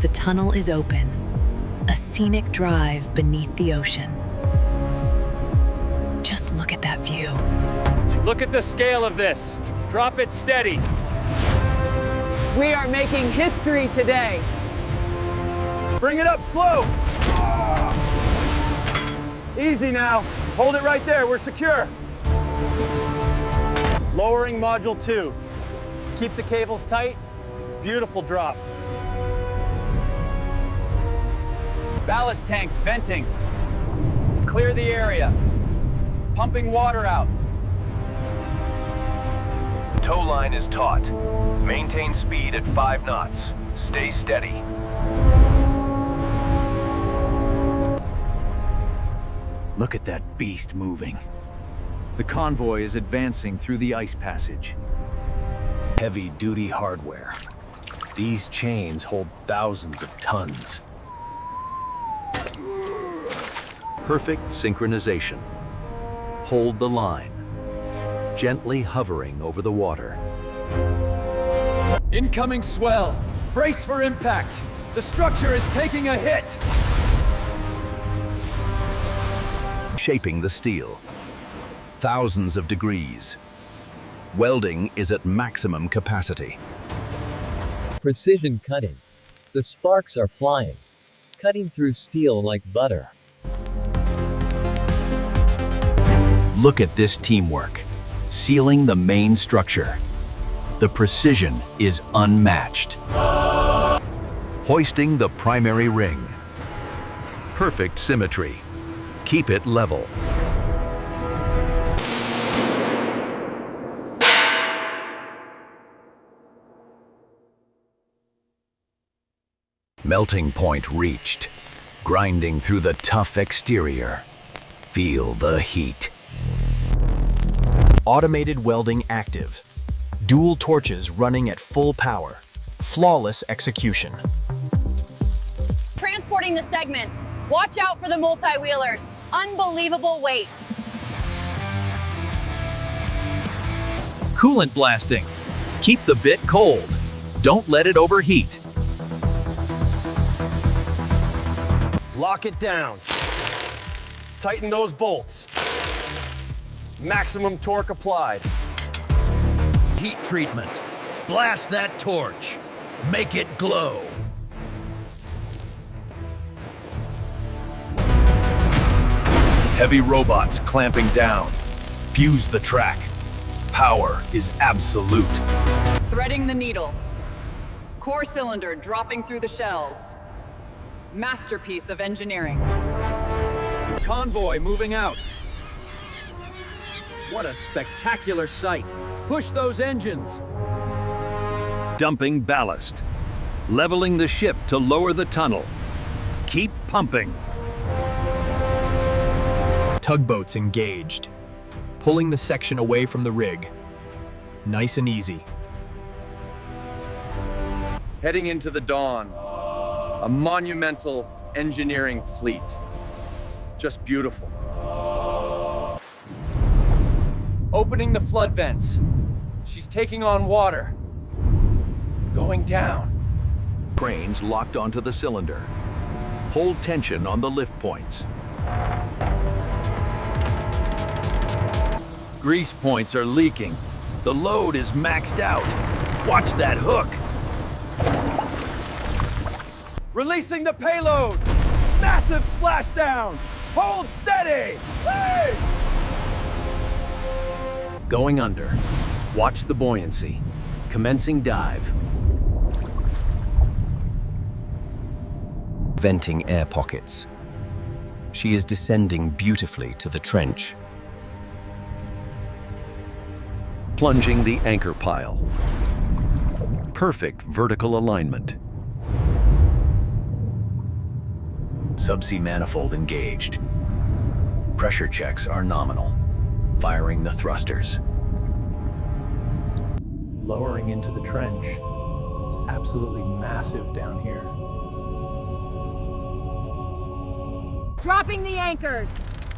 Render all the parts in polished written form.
The tunnel is open, a scenic drive beneath the ocean. Just look at that view. Look at the scale of this. Drop it steady. We are making history today. Bring it up slow. Easy now. Hold it right there. We're secure. Lowering module 2. Keep the cables tight. Beautiful drop. Ballast tanks venting. Clear the area. Pumping water out. Tow line is taut. Maintain speed at 5 knots. Stay steady. Look at that beast moving. The convoy is advancing through the ice passage. Heavy-duty hardware. These chains hold thousands of tons. Perfect synchronization. Hold the line, gently hovering over the water. Incoming swell. Brace for impact. The structure is taking a hit. Shaping the steel. Thousands of degrees. Welding is at maximum capacity. Precision cutting. The sparks are flying, cutting through steel like butter. Look at this teamwork, sealing the main structure. The precision is unmatched. Hoisting the primary ring. Perfect symmetry. Keep it level. Melting point reached. Grinding through the tough exterior. Feel the heat. Automated welding active. Dual torches running at full power. Flawless execution. Transporting the segments. Watch out for the multi-wheelers. Unbelievable weight. Coolant blasting. Keep the bit cold. Don't let it overheat. Lock it down. Tighten those bolts. Maximum torque applied. Heat treatment. Blast that torch. Make it glow. Heavy robots clamping down. Fuse the track. Power is absolute. Threading the needle. Core cylinder dropping through the shells. Masterpiece of engineering. Convoy moving out. What a spectacular sight. Push those engines. Dumping ballast. Leveling the ship to lower the tunnel. Keep pumping. Tugboats engaged. Pulling the section away from the rig. Nice and easy. Heading into the dawn. A monumental engineering fleet. Just beautiful. Opening the flood vents. She's taking on water. Going down. Cranes locked onto the cylinder. Hold tension on the lift points. Grease points are leaking. The load is maxed out. Watch that hook. Releasing the payload. Massive splashdown. Hold steady. Hey! Going under. Watch the buoyancy. Commencing dive. Venting air pockets. She is descending beautifully to the trench. Plunging the anchor pile. Perfect vertical alignment. Subsea manifold engaged. Pressure checks are nominal. Firing the thrusters. Lowering into the trench. It's absolutely massive down here. Dropping the anchors.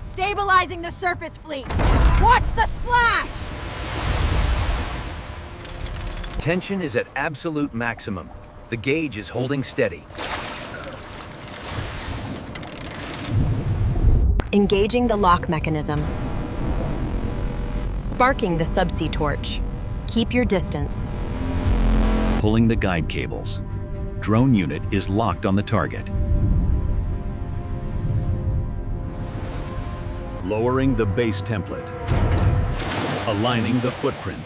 Stabilizing the surface fleet. Watch the splash! Tension is at absolute maximum. The gauge is holding steady. Engaging the lock mechanism. Sparking the subsea torch. Keep your distance. Pulling the guide cables. Drone unit is locked on the target. Lowering the base template. Aligning the footprint.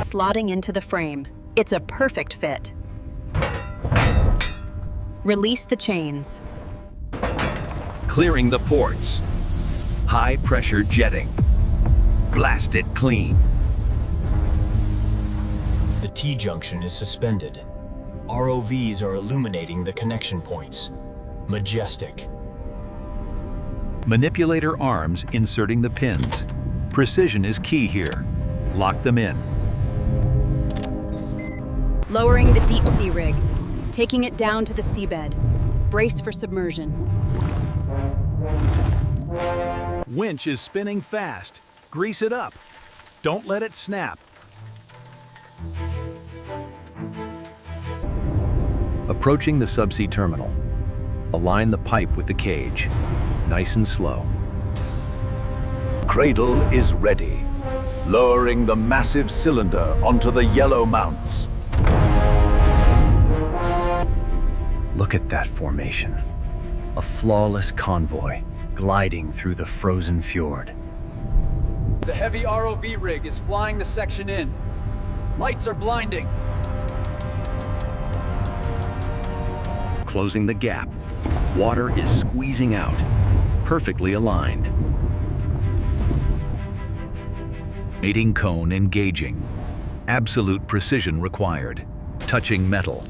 Slotting into the frame. It's a perfect fit. Release the chains. Clearing the ports. High pressure jetting. Blast it clean. The T-junction is suspended. ROVs are illuminating the connection points. Majestic. Manipulator arms inserting the pins. Precision is key here. Lock them in. Lowering the deep sea rig. Taking it down to the seabed. Brace for submersion. Winch is spinning fast. Grease it up. Don't let it snap. Approaching the subsea terminal. Align the pipe with the cage. Nice and slow. Cradle is ready. Lowering the massive cylinder onto the yellow mounts. Look at that formation. A flawless convoy gliding through the frozen fjord. The heavy ROV rig is flying the section in. Lights are blinding. Closing the gap. Water is squeezing out. Perfectly aligned. Mating cone engaging. Absolute precision required. Touching metal.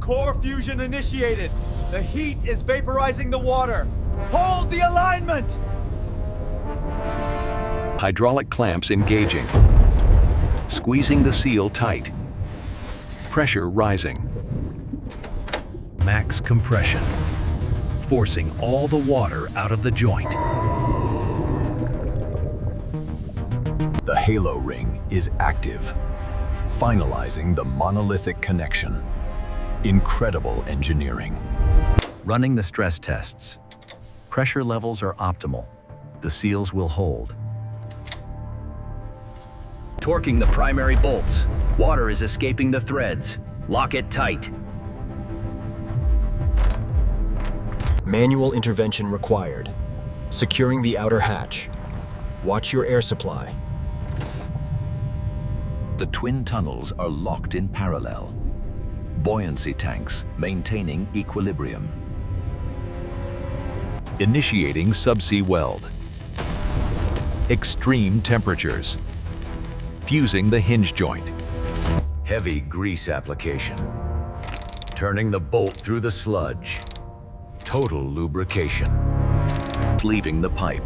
Core fusion initiated. The heat is vaporizing the water. Hold the alignment! Hydraulic clamps engaging. Squeezing the seal tight. Pressure rising. Max compression. Forcing all the water out of the joint. The halo ring is active, finalizing the monolithic connection. Incredible engineering. Running the stress tests. Pressure levels are optimal. The seals will hold. Torquing the primary bolts. Water is escaping the threads. Lock it tight. Manual intervention required. Securing the outer hatch. Watch your air supply. The twin tunnels are locked in parallel. Buoyancy tanks maintaining equilibrium. Initiating subsea weld. Extreme temperatures. Fusing the hinge joint. Heavy grease application. Turning the bolt through the sludge. Total lubrication. Sleeving the pipe.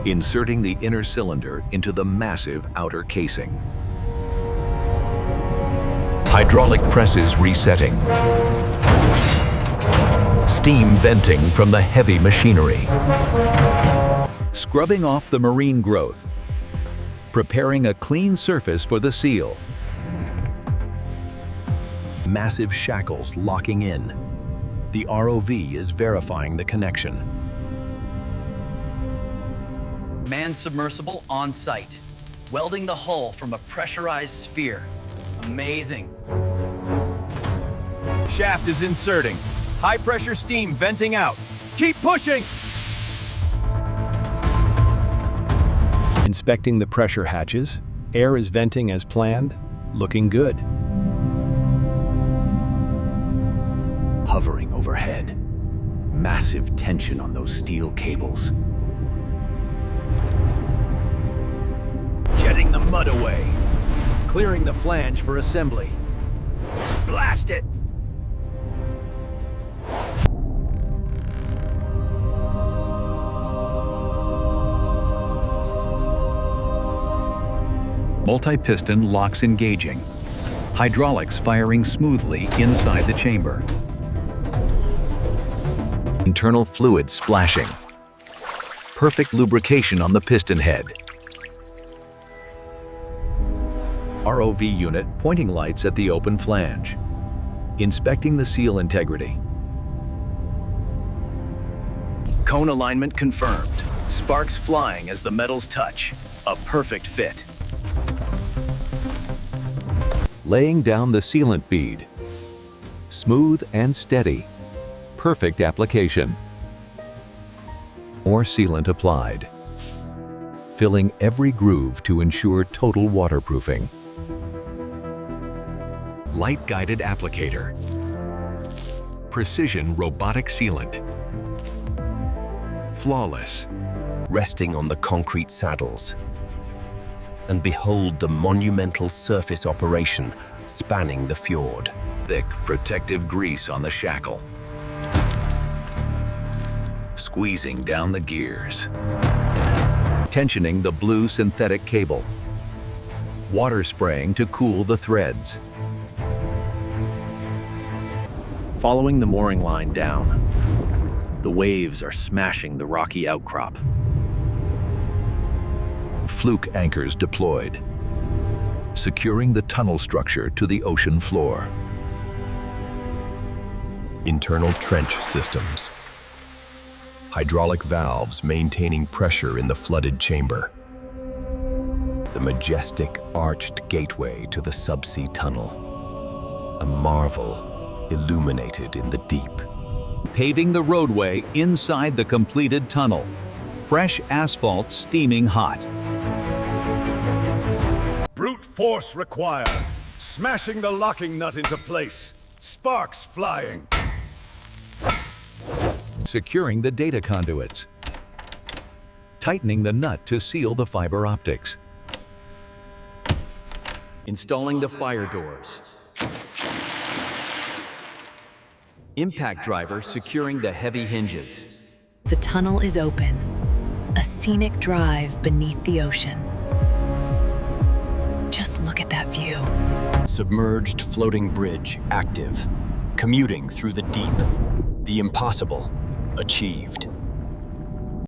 Inserting the inner cylinder into the massive outer casing. Hydraulic presses resetting. Steam venting from the heavy machinery. Scrubbing off the marine growth. Preparing a clean surface for the seal. Massive shackles locking in. The ROV is verifying the connection. Manned submersible on site. Welding the hull from a pressurized sphere. Amazing. Shaft is inserting. High pressure steam venting out. Keep pushing! Inspecting the pressure hatches. Air is venting as planned. Looking good. Hovering overhead. Massive tension on those steel cables. Jetting the mud away. Clearing the flange for assembly. Blast it! Multi-piston locks engaging. Hydraulics firing smoothly inside the chamber. Internal fluid splashing. Perfect lubrication on the piston head. ROV unit pointing lights at the open flange. Inspecting the seal integrity. Cone alignment confirmed. Sparks flying as the metals touch. A perfect fit. Laying down the sealant bead. Smooth and steady. Perfect application. More sealant applied. Filling every groove to ensure total waterproofing. Light-guided applicator. Precision robotic sealant. Flawless. Resting on the concrete saddles. And behold the monumental surface operation spanning the fjord. Thick protective grease on the shackle. Squeezing down the gears. Tensioning the blue synthetic cable. Water spraying to cool the threads. Following the mooring line down. The waves are smashing the rocky outcrop. Fluke anchors deployed. Securing the tunnel structure to the ocean floor. Internal trench systems. Hydraulic valves maintaining pressure in the flooded chamber. The majestic arched gateway to the subsea tunnel. A marvel illuminated in the deep. Paving the roadway inside the completed tunnel. Fresh asphalt steaming hot. Brute force required. Smashing the locking nut into place. Sparks flying. Securing the data conduits. Tightening the nut to seal the fiber optics. Installing the fire doors. Impact driver securing the heavy hinges. The tunnel is open, a scenic drive beneath the ocean. Just look at that view. Submerged floating bridge active. Commuting through the deep. The impossible achieved.